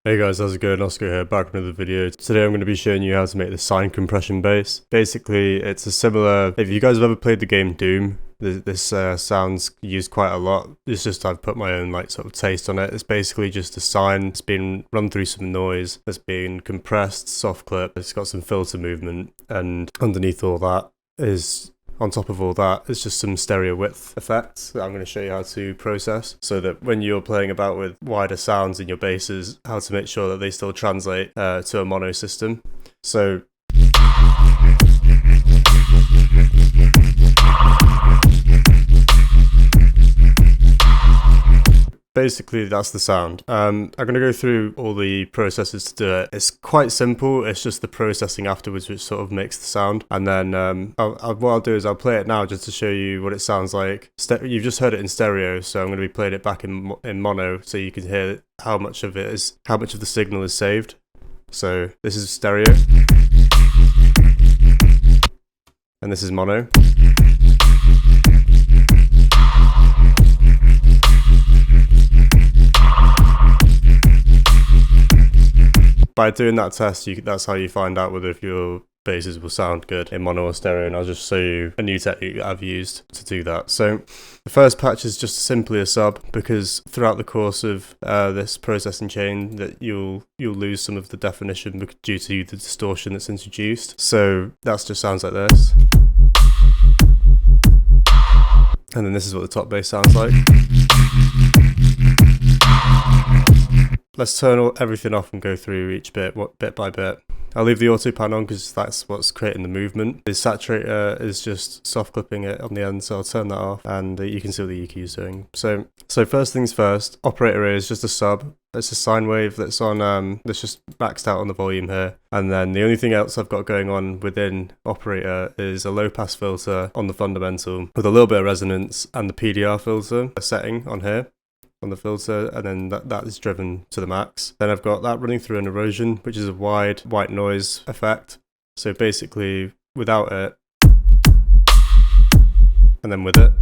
Hey guys, how's it going? OSCO here, back with another video. Today I'm going to be showing you how to make the sine compression bass. Basically, it's a similar, if you guys have ever played the game Doom, this sound's used quite a lot. It's just I've put my own like sort of taste on it. It's basically just a sine. It's been run through some noise. It's been compressed, soft clip. It's got some filter movement, and underneath all that is, on top of all that, it's just some stereo width effects that I'm going to show you how to process, so that when you're playing about with wider sounds in your basses, how to make sure that they still translate to a mono system. So basically, that's the sound. I'm going to go through all the processes to do it. It's quite simple. It's just the processing afterwards which sort of makes the sound. And then what I'll do is I'll play it now just to show you what it sounds like. You've just heard it in stereo, so I'm going to be playing it back in mono so you can hear how much of the signal is saved. So this is stereo, and this is mono. By doing that test, that's how you find out whether if your basses will sound good in mono or stereo, and I'll just show you a new technique that I've used to do that. So the first patch is just simply a sub, because throughout the course of this processing chain that you'll lose some of the definition due to the distortion that's introduced. So that just sounds like this. And then this is what the top bass sounds like. Let's turn everything off and go through each bit by bit. I'll leave the auto pan on because that's what's creating the movement. The saturator is just soft clipping it on the end, so I'll turn that off, and you can see what the EQ is doing. So first things first, operator A is just a sub. It's a sine wave that's on that's just maxed out on the volume here, and then the only thing else I've got going on within operator is a low pass filter on the fundamental with a little bit of resonance, and the PDR filter setting on here on the filter, and then that is driven to the max. Then I've got that running through an erosion, which is a wide white noise effect. So basically without it, and then with it.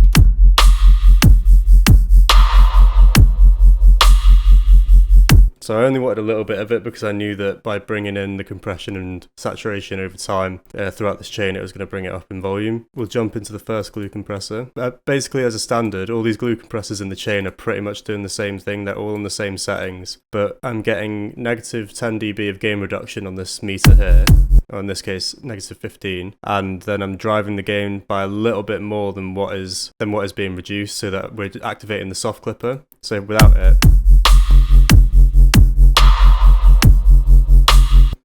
So I only wanted a little bit of it because I knew that by bringing in the compression and saturation over time throughout this chain, it was going to bring it up in volume. We'll jump into the first glue compressor. Basically, as a standard, all these glue compressors in the chain are pretty much doing the same thing. They're all in the same settings, but I'm getting negative 10 dB of gain reduction on this meter here, or in this case, negative 15, and then I'm driving the gain by a little bit more than what is being reduced, so that we're activating the soft clipper. So without it,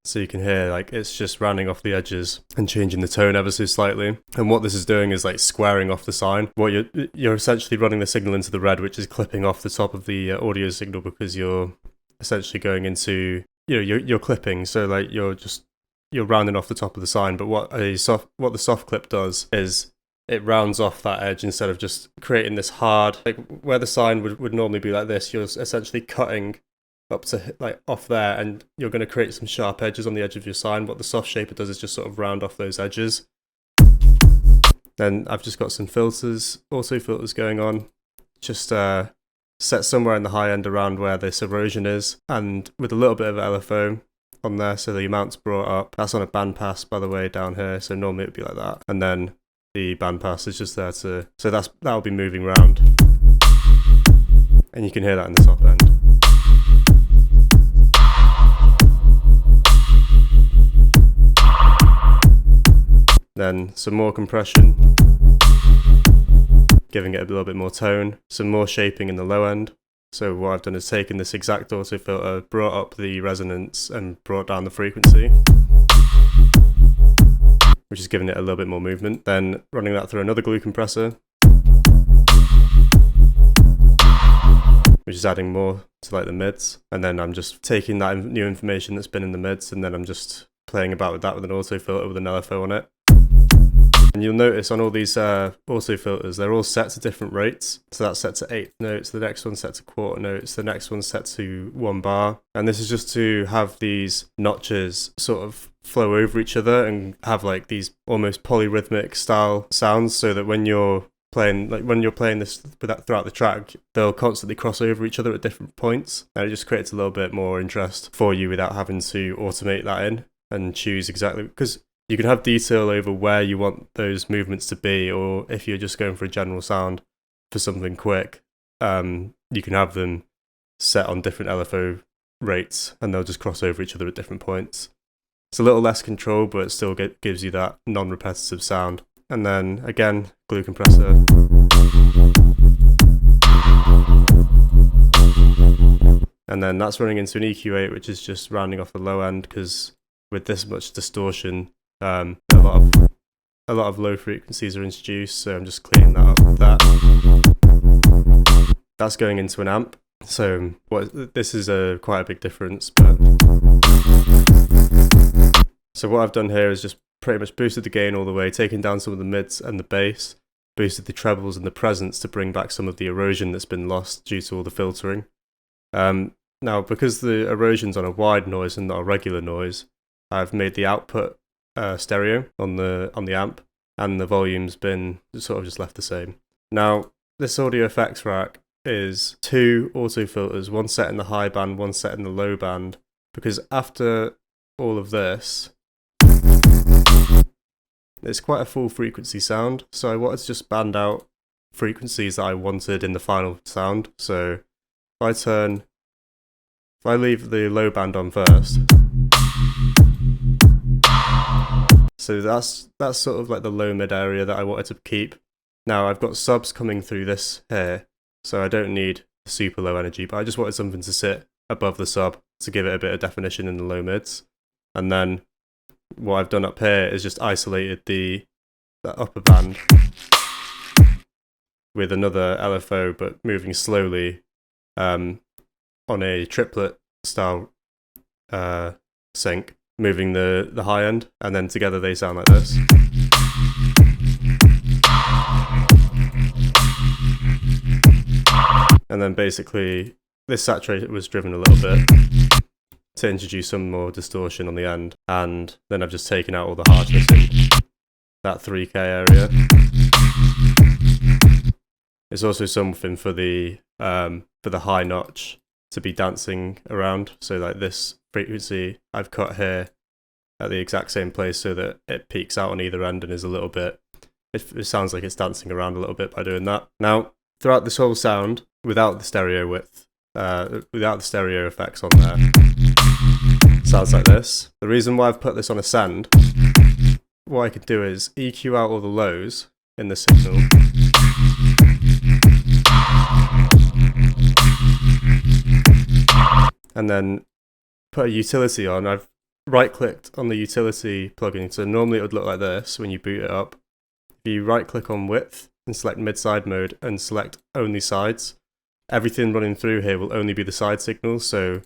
so you can hear like it's just rounding off the edges and changing the tone ever so slightly. And what this is doing is like squaring off the sine. What you're essentially running the signal into the red, which is clipping off the top of the audio signal, because you're essentially going into, you're clipping. So like you're rounding off the top of the sine. But what the soft clip does is it rounds off that edge instead of just creating this hard, like where the sine would normally be like this. You're essentially cutting up to like off there, and you're going to create some sharp edges on the edge of your sine. What the soft shaper does is just sort of round off those edges. Then I've just got some filters, auto filters going on, just set somewhere in the high end around where this erosion is, and with a little bit of LFO on there, so the amount's brought up. That's on a bandpass, by the way, down here, so normally it'd be like that, and then the bandpass is just there so that'll be moving around, and you can hear that in the top end. Then some more compression, giving it a little bit more tone, some more shaping in the low end. So what I've done is taken this exact auto filter, brought up the resonance and brought down the frequency, which is giving it a little bit more movement. Then running that through another glue compressor, which is adding more to like the mids. And then I'm just taking that new information that's been in the mids, and then I'm just playing about with that with an auto filter with an LFO on it. And you'll notice on all these auto filters, they're all set to different rates. So that's set to 8th notes, the next one's set to quarter notes, the next one's set to 1 bar. And this is just to have these notches sort of flow over each other and have like these almost polyrhythmic style sounds, so that when you're playing, like when you're playing this throughout the track, they'll constantly cross over each other at different points, and it just creates a little bit more interest for you without having to automate that in and choose exactly, because you can have detail over where you want those movements to be, or if you're just going for a general sound for something quick, you can have them set on different LFO rates and they'll just cross over each other at different points. It's a little less control, but it still gives you that non-repetitive sound. And then again, glue compressor. And then that's running into an EQ8, which is just rounding off the low end, because with this much distortion, a lot of low frequencies are introduced, so I'm just cleaning that up with that. That's going into an amp, so this is quite a big difference. So what I've done here is just pretty much boosted the gain all the way, taken down some of the mids and the bass, boosted the trebles and the presence to bring back some of the erosion that's been lost due to all the filtering. Now, because the erosion's on a wide noise and not a regular noise, I've made the output stereo on the amp, and the volume's been sort of just left the same. Now, this audio effects rack is 2 auto filters, one set in the high band, one set in the low band, because after all of this, it's quite a full frequency sound, so I wanted to just band out frequencies that I wanted in the final sound. So if I leave the low band on first, so that's sort of like the low mid area that I wanted to keep. Now I've got subs coming through this here, so I don't need super low energy, but I just wanted something to sit above the sub to give it a bit of definition in the low mids. And then what I've done up here is just isolated the upper band with another LFO, but moving slowly on a triplet style sync, moving the high end, and then together they sound like this. And then basically this saturator was driven a little bit to introduce some more distortion on the end, and then I've just taken out all the harshness in that 3K area. It's also something for the high notch to be dancing around, so like this frequency I've cut here at the exact same place so that it peaks out on either end and is a little bit, it sounds like it's dancing around a little bit by doing that. Now, throughout this whole sound, without the stereo width, without the stereo effects on there, sounds like this. The reason why I've put this on a send, what I could do is EQ out all the lows in the signal, and then put a utility on. I've right-clicked on the utility plugin, so normally it would look like this when you boot it up. If you right-click on width and select mid-side mode and select only sides, everything running through here will only be the side signals, so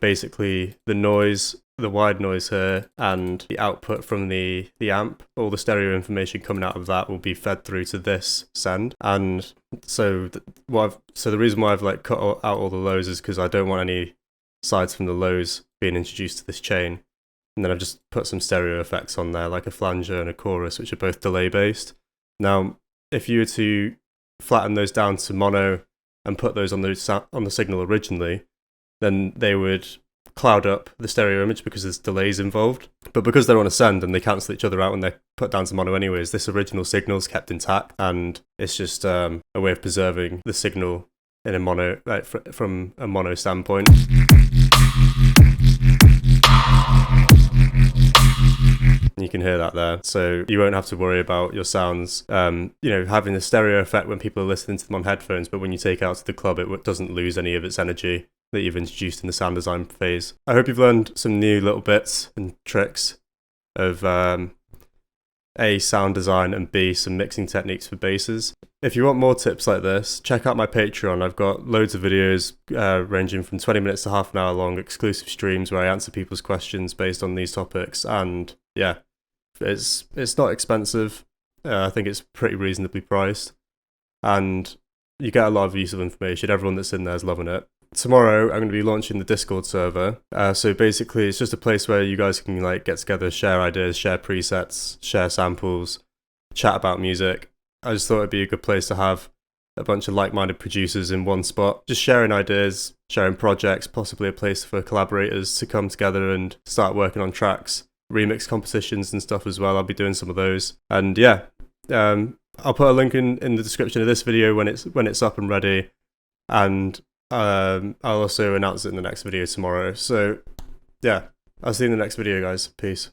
basically the noise, the wide noise here, and the output from the amp, all the stereo information coming out of that will be fed through to this send. And so the reason why I've like cut out all the lows is because I don't want any sides from the lows being introduced to this chain. And then I've just put some stereo effects on there, like a flanger and a chorus, which are both delay based. Now, if you were to flatten those down to mono and put those on the signal originally, then they would cloud up the stereo image because there's delays involved. But because they're on a send and they cancel each other out when they're put down to mono anyways, this original signal's kept intact, and it's just a way of preserving the signal in a mono, like from a mono standpoint. You can hear that there, so you won't have to worry about your sounds, having a stereo effect when people are listening to them on headphones, but when you take it out to the club, it doesn't lose any of its energy that you've introduced in the sound design phase. I hope you've learned some new little bits and tricks of A, sound design, and B, some mixing techniques for basses. If you want more tips like this, check out my Patreon. I've got loads of videos ranging from 20 minutes to half an hour long, exclusive streams where I answer people's questions based on these topics, and yeah, it's not expensive. I think it's pretty reasonably priced, and you get a lot of useful information. Everyone that's in there is loving it. Tomorrow I'm going to be launching the Discord server, so basically it's just a place where you guys can like get together, share ideas, share presets, share samples, chat about music, I just thought it'd be a good place to have a bunch of like-minded producers in one spot, just sharing ideas, sharing projects, possibly a place for collaborators to come together and start working on tracks, remix competitions and stuff as well. I'll be doing some of those. And yeah, I'll put a link in the description of this video when it's up and ready, and I'll also announce it in the next video tomorrow. So yeah, I'll see you in the next video, guys. Peace.